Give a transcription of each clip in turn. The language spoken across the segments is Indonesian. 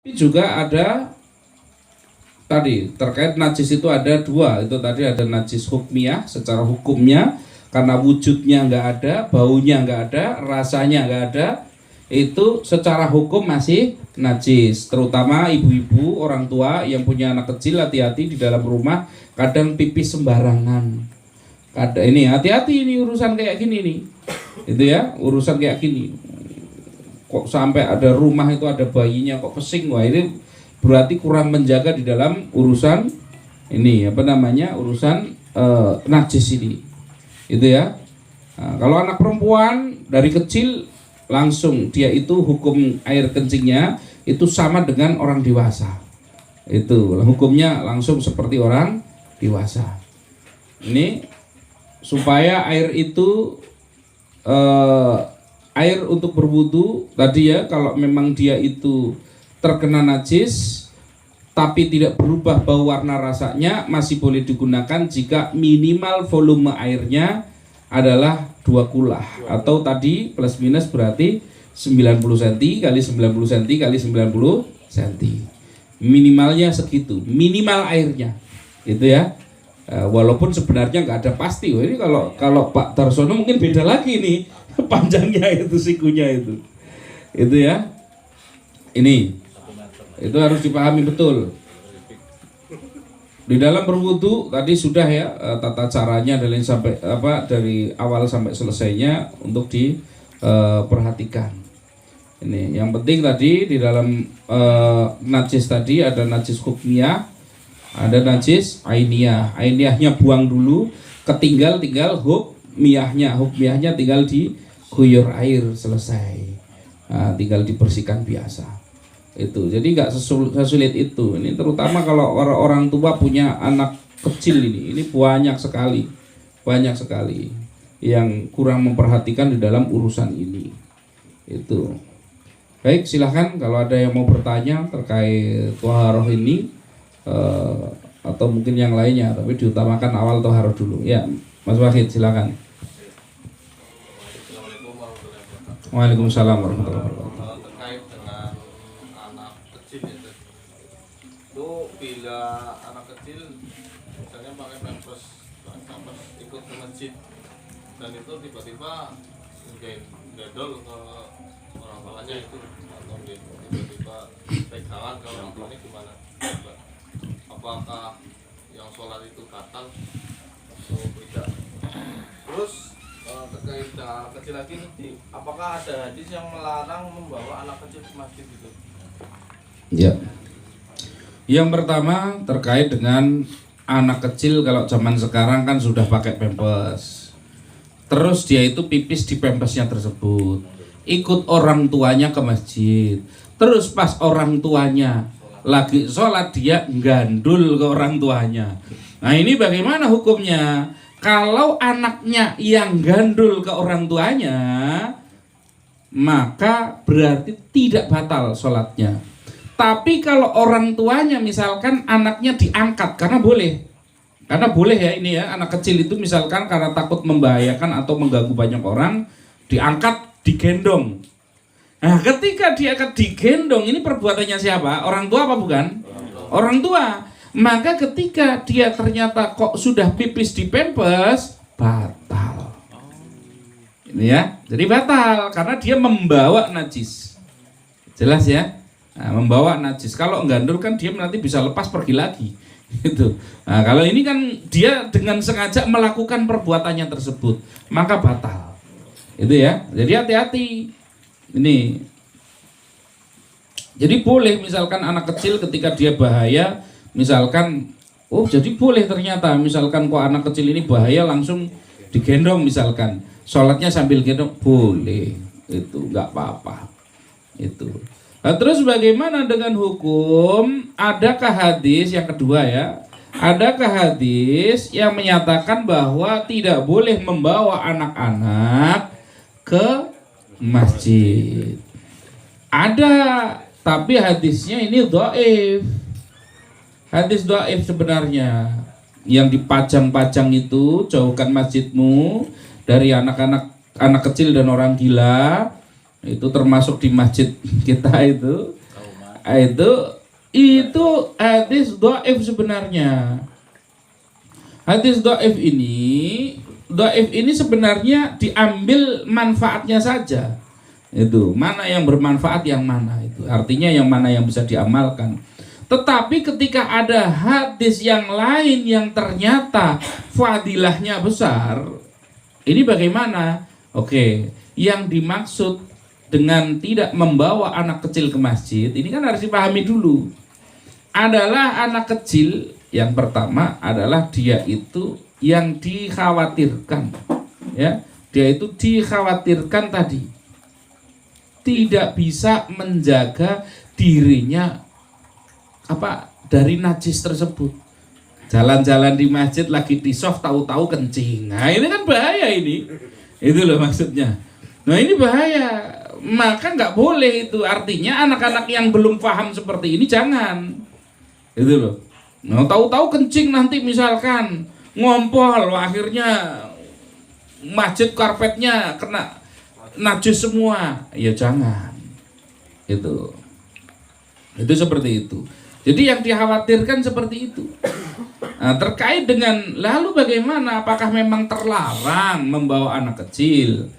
Tapi juga ada tadi terkait najis itu ada dua, itu tadi ada najis hukmiyah secara hukumnya karena wujudnya nggak ada, baunya nggak ada, rasanya nggak ada, itu secara hukum masih najis. Terutama ibu-ibu orang tua yang punya anak kecil, hati-hati di dalam rumah kadang pipis sembarangan. Kadang ini hati-hati, ini urusan kayak gini nih, itu ya urusan kayak gini. Kok sampai ada rumah itu ada bayinya kok pesing, wah ini berarti kurang menjaga di dalam urusan ini apa namanya urusan najis ini, itu ya. Nah, kalau anak perempuan dari kecil langsung dia itu hukum air kencingnya itu sama dengan orang dewasa, itu hukumnya langsung seperti orang dewasa. Ini supaya air itu air untuk berwudu tadi ya, kalau memang dia itu terkena najis tapi tidak berubah bau warna rasanya masih boleh digunakan jika minimal volume airnya adalah 2 kulah atau tadi plus minus berarti 90 cm kali 90 cm kali 90 cm, minimalnya segitu, minimal airnya itu ya. Walaupun sebenarnya nggak ada pasti. Ini kalau Pak Darsono mungkin beda lagi nih panjangnya itu sikunya itu ya. Ini itu harus dipahami betul. Di dalam berwudu tadi sudah ya tata caranya dari sampai dari awal sampai selesainya untuk diperhatikan. Ini yang penting tadi di dalam najis tadi ada najis hukmiyah, ada najis ainiyah. Ainiyahnya buang dulu, tinggal hukmiyahnya tinggal diguyur air, selesai. Nah, tinggal dibersihkan biasa. Itu. Jadi nggak sesulit itu. Ini terutama kalau orang tua punya anak kecil ini banyak sekali yang kurang memperhatikan di dalam urusan ini. Itu. Baik, silahkan kalau ada yang mau bertanya terkait toharoh ini. Atau mungkin yang lainnya, tapi diutamakan awal toharoh dulu ya. Mas Wahid silakan. Waalaikumsalam warahmatullahi wabarakatuh. Terkait dengan anak kecil itu bila anak kecil misalnya pakai pampers ikut ke masjid dan itu tiba-tiba gendol ke orang tuanya itu atau tiba-tiba pegangan ke orang tuanya, gimana? Apakah yang sholat itu batal atau tidak? Terus terkait dengan anak kecil lagi, apakah ada hadis yang melarang membawa anak kecil ke masjid itu? Ya. Yang pertama terkait dengan anak kecil, kalau zaman sekarang kan sudah pakai pampers. Terus dia itu pipis di pampasnya tersebut. Ikut orang tuanya ke masjid. Terus pas orang tuanya lagi sholat dia gandul ke orang tuanya. Nah ini bagaimana hukumnya? Kalau anaknya yang gandul ke orang tuanya, maka berarti tidak batal sholatnya. Tapi kalau orang tuanya misalkan anaknya diangkat, karena boleh ya ini ya, anak kecil itu misalkan karena takut membahayakan atau mengganggu banyak orang, diangkat, digendong. Nah ketika dia akan digendong, ini perbuatannya siapa? Orang tua apa bukan? Orang tua. Maka ketika dia ternyata kok sudah pipis di pampers, batal. Ini ya, jadi batal karena dia membawa najis. Jelas ya? Nah, membawa najis. Kalau enggandul kan dia nanti bisa lepas pergi lagi. Gitu. Nah, kalau ini kan dia dengan sengaja melakukan perbuatannya tersebut, maka batal. Itu ya. Jadi hati-hati. Ini. Jadi boleh misalkan anak kecil ketika dia bahaya, misalkan jadi boleh ternyata misalkan kok anak kecil ini bahaya langsung digendong, misalkan sholatnya sambil gendong boleh, itu nggak apa-apa itu. Nah, terus bagaimana dengan hukum? Adakah hadis yang kedua ya? Adakah hadis yang menyatakan bahwa tidak boleh membawa anak-anak ke masjid? Ada, tapi hadisnya ini dhaif. Hadis dhaif sebenarnya. Yang dipajang-pajang itu, jauhkan masjidmu dari anak kecil dan orang gila. Itu termasuk di masjid kita itu. Itu hadis dhaif sebenarnya. Hadis dhaif ini sebenarnya diambil manfaatnya saja. Itu mana yang bermanfaat, yang mana itu. Artinya yang mana yang bisa diamalkan. Tetapi ketika ada hadis yang lain yang ternyata fadilahnya besar, ini bagaimana? Oke, yang dimaksud dengan tidak membawa anak kecil ke masjid, ini kan harus dipahami dulu. Adalah anak kecil, yang pertama adalah dia itu yang dikhawatirkan, ya, dia itu dikhawatirkan tadi tidak bisa menjaga dirinya dari najis tersebut. Jalan-jalan di masjid lagi di soft tahu-tahu kencing. Nah, ini kan bahaya ini. Itu loh maksudnya. Nah, ini bahaya. Maka nggak boleh itu. Artinya anak-anak yang belum paham seperti ini jangan. Itu loh. Nah, tahu-tahu kencing nanti misalkan ngompol, akhirnya masjid karpetnya kena najis semua. Ya jangan. Itu seperti itu. Jadi yang dikhawatirkan seperti itu. Nah, terkait dengan lalu bagaimana? Apakah memang terlarang membawa anak kecil?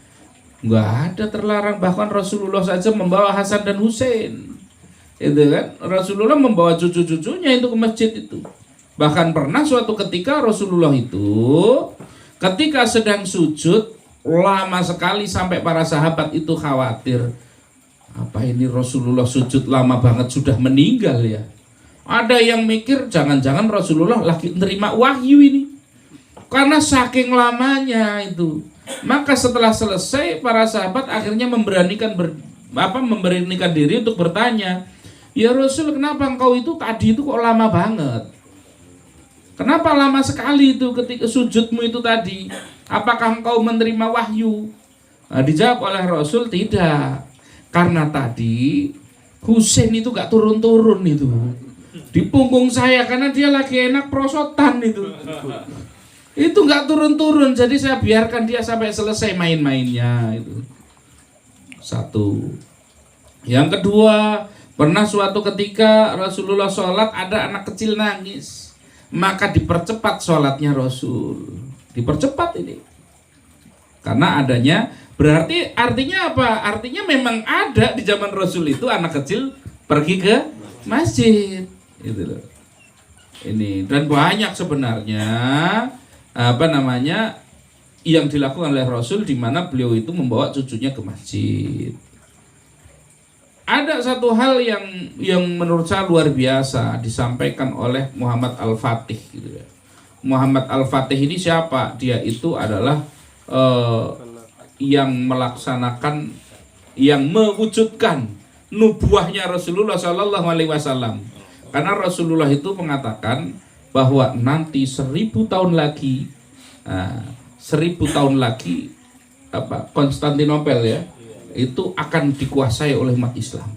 Enggak ada terlarang. Bahkan Rasulullah saja membawa Hasan dan Husain. Itu kan? Rasulullah membawa cucu-cucunya itu ke masjid itu. Bahkan pernah suatu ketika Rasulullah itu ketika sedang sujud lama sekali sampai para sahabat itu khawatir. Apa ini Rasulullah sujud lama banget sudah meninggal ya? Ada yang mikir jangan-jangan Rasulullah lagi menerima wahyu ini. Karena saking lamanya itu. Maka setelah selesai para sahabat akhirnya memberanikan diri untuk bertanya, "Ya Rasul, kenapa engkau itu tadi itu kok lama banget? Kenapa lama sekali itu ketika sujudmu itu tadi? Apakah engkau menerima wahyu?" Nah, dijawab oleh Rasul, "Tidak. Karena tadi Husain itu gak turun-turun itu di punggung saya karena dia lagi enak prosotan itu gak turun-turun, jadi saya biarkan dia sampai selesai main-mainnya." Itu satu. Yang kedua, pernah suatu ketika Rasulullah sholat ada anak kecil nangis, maka dipercepat sholatnya Rasul. Dipercepat ini karena adanya, berarti artinya apa? Artinya memang ada di zaman Rasul itu anak kecil pergi ke masjid. Itu loh. Ini dan banyak sebenarnya yang dilakukan oleh Rasul di mana beliau itu membawa cucunya ke masjid. Ada satu hal yang menurut saya luar biasa disampaikan oleh Muhammad Al-Fatih gitu ya. Muhammad Al-Fatih ini siapa? Dia itu adalah yang melaksanakan, yang mewujudkan nubuahnya Rasulullah Shallallahu Alaihi Wasallam. Karena Rasulullah itu mengatakan bahwa nanti 1000 tahun lagi, 1000 tahun lagi Konstantinopel ya, itu akan dikuasai oleh umat Islam.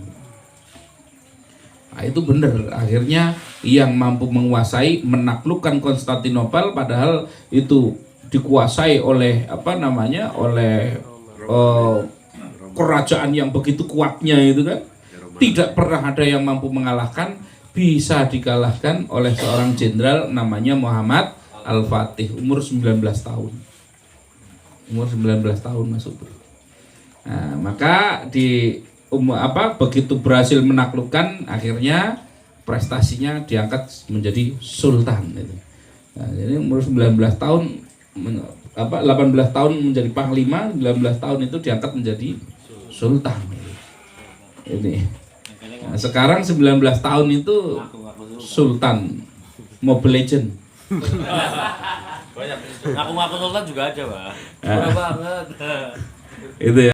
Nah, itu benar. Akhirnya yang mampu menguasai, menaklukkan Konstantinopel, padahal itu dikuasai oleh oleh kerajaan yang begitu kuatnya itu kan, tidak pernah ada yang mampu mengalahkan. Bisa dikalahkan oleh seorang jenderal namanya Muhammad Al-Fatih, umur 19 tahun. Umur 19 tahun masuk. Nah, maka begitu berhasil menaklukkan, akhirnya prestasinya diangkat menjadi sultan itu. Nah, jadi umur 19 tahun 18 tahun menjadi panglima, 19 tahun itu diangkat menjadi sultan. Ini. Nah, sekarang 19 tahun itu sultan Mobile Legend. Ngaku-ngaku sultan juga ada, Pak. Murah banget. Itu ya.